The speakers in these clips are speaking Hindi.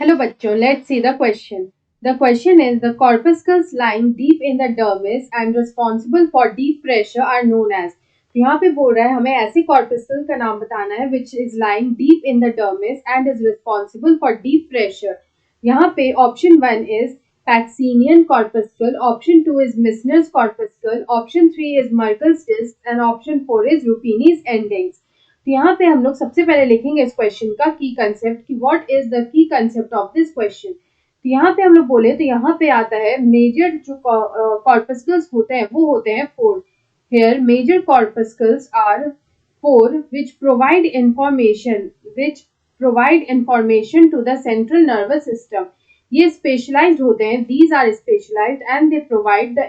Hello bachcho, let's see the question. The question is the corpuscles lying deep in the dermis and responsible for deep pressure are known as. तो यहाँ पे बोल रहा है हमें ऐसे corpuscle का नाम बताना है which is lying deep in the dermis and is responsible for deep pressure. यहाँ पे option 1 is Pacinian corpuscle, option 2 is Meissner's corpuscle, option 3 is Merkel's disc and option 4 is Ruffini's endings. तो यहाँ पे हम लोग सबसे पहले लिखेंगे इस क्वेश्चन का की कंसेप्ट कि what is the key concept of this question. तो यहाँ पे हम लोग बोले तो यहाँ पे आता है मेजर जो कॉर्पस्कल्स होते हैं वो होते हैं four. Here major corpuscles are four which provide information to the central nervous system. ये स्पेशलाइज्ड होते हैं, these are specialised and they provide the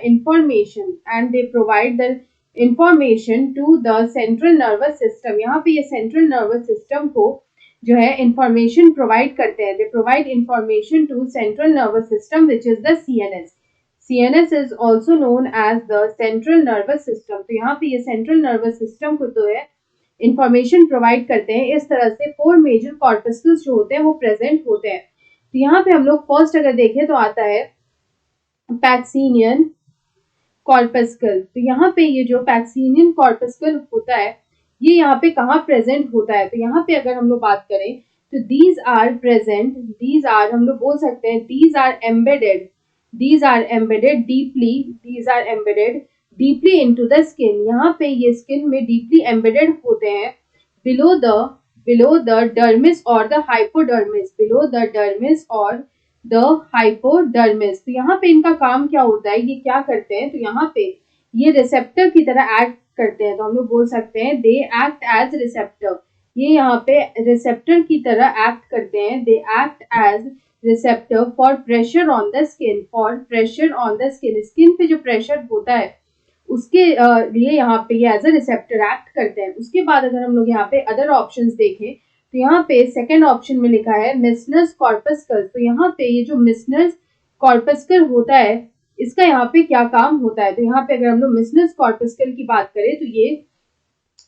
information to the central nervous system. यहाँ पे ये सेंट्रल नर्वस सिस्टम को जो है इंफॉर्मेशन प्रोवाइड करते हैं। They provide information to central nervous system which is the CNS. CNS is also known as the central nervous system. तो यहाँ पे ये सेंट्रल नर्वस सिस्टम को तो है इंफॉर्मेशन प्रोवाइड करते हैं। इस तरह से फोर मेजर कॉर्पस्कल्स जो होते हैं वो प्रेजेंट होते हैं। तो यहाँ पे हम लोग फर्स्ट अगर देखें तो आता है पैक्सिनियन कॉर्पस्कल। तो यहाँ पे ये जो पैक्सिनियन कॉर्पस्कल होता है ये यहाँ पे कहाँ प्रेजेंट होता है। तो यहाँ पे अगर हम लोग बात करें तो these are present, these are हम लोग बोल सकते हैं these are embedded deeply into the skin. यहाँ पे ये स्किन में डीपली एम्बेडेड होते हैं बिलो द डर्मिस और the hypodermis, below the dermis और द हाइपोडर्मिस। तो यहाँ पे इनका काम क्या होता है, ये क्या करते हैं, तो यहाँ पे ये रिसेप्टर की तरह एक्ट करते हैं। तो हम लोग बोल सकते हैं दे एक्ट एज रिसेप्टर। ये यहाँ पे रिसेप्टर की तरह एक्ट करते हैं। They act as receptor for pressure on the skin, skin पे जो प्रेशर होता है उसके लिए यहाँ पे ये एज अ रिसेप्टर एक्ट करते हैं। उसके बाद अगर हम लोग यहाँ पे अदर ऑप्शंस देखें तो यहाँ पे सेकेंड ऑप्शन में लिखा है मेसनर्स कॉर्पस्कल। तो यहाँ पे ये जो मेसनर्स कॉर्पस्कल होता है इसका यहाँ पे क्या काम होता है। तो यहाँ पे अगर हम लोग मेसनर्स कॉर्पस्कल की बात करें तो ये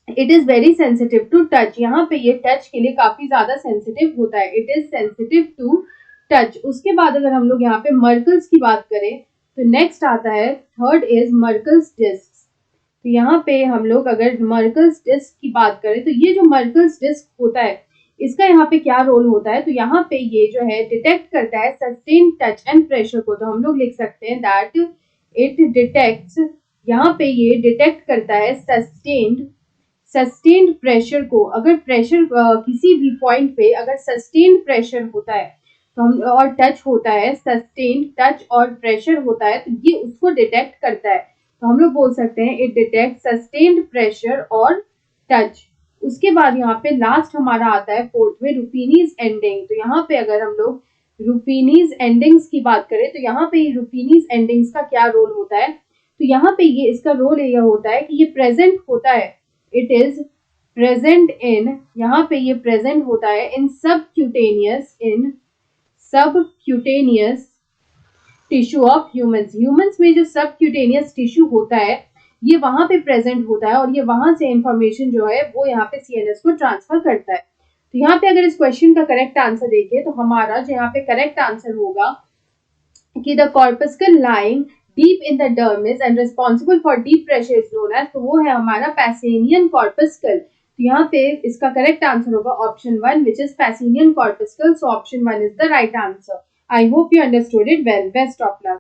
it is very sensitive to touch. यहाँ पे ये टच के लिए काफी ज्यादा सेंसिटिव होता है। It is sensitive to touch. उसके बाद अगर हम लोग यहाँ पे मर्कल्स की बात करें तो नेक्स्ट आता है थर्ड इज मर्कल्स डिस्क। तो यहाँ पे हम लोग अगर मर्कल्स डिस्क की बात करें तो ये जो मर्कल्स डिस्क होता है इसका यहाँ पे क्या रोल होता है। तो यहाँ पे ये जो है डिटेक्ट करता है सस्टेन टच एंड प्रेशर को। तो हम लोग लिख सकते हैं दैट इट डिटेक्ट्स, यहाँ पे ये डिटेक्ट करता है सस्टेन्ड प्रेशर को। अगर प्रेशर किसी भी पॉइंट पे अगर सस्टेन्ड प्रेशर होता है तो हम और टच होता है, सस्टेन्ड टच और प्रेशर होता है तो ये उसको डिटेक्ट करता है। तो हम लोग बोल सकते हैं इट डिटेक्ट सस्टेन्ड प्रेशर और टच। उसके बाद यहाँ पे लास्ट हमारा आता है फोर्थ में रुफिनीज एंडिंग। तो यहाँ पे अगर हम लोग रुफिनीज एंडिंग्स की बात करें तो यहाँ पे रुफिनीज एंडिंग्स का क्या रोल होता है। तो यहाँ पे ये इसका रोल ये होता है कि ये प्रेजेंट होता है, इट इज प्रेजेंट इन, यहाँ पे ये प्रेजेंट होता है इन सबक्यूटेनियस टिश्यू ऑफ ह्यूमंस में जो सबक्यूटेनियस टिश्यू होता है ये वहां पे प्रेजेंट होता है और ये वहां से इंफॉर्मेशन जो है वो यहाँ पे सीएनएस को ट्रांसफर करता है। तो यहाँ पे अगर इस क्वेश्चन का करेक्ट आंसर देखें तो हमारा जो यहाँ पे करेक्ट आंसर होगा कि the corpuscle lying deep in the dermis and responsible for deep pressure is known as, तो वो है हमारा पैसेनियन कॉर्पस्कल। तो यहाँ पे इसका करेक्ट आंसर होगा option 1 which is Pacinian corpuscle. So option 1 is the right answer. I hope you understood it well. Best of luck.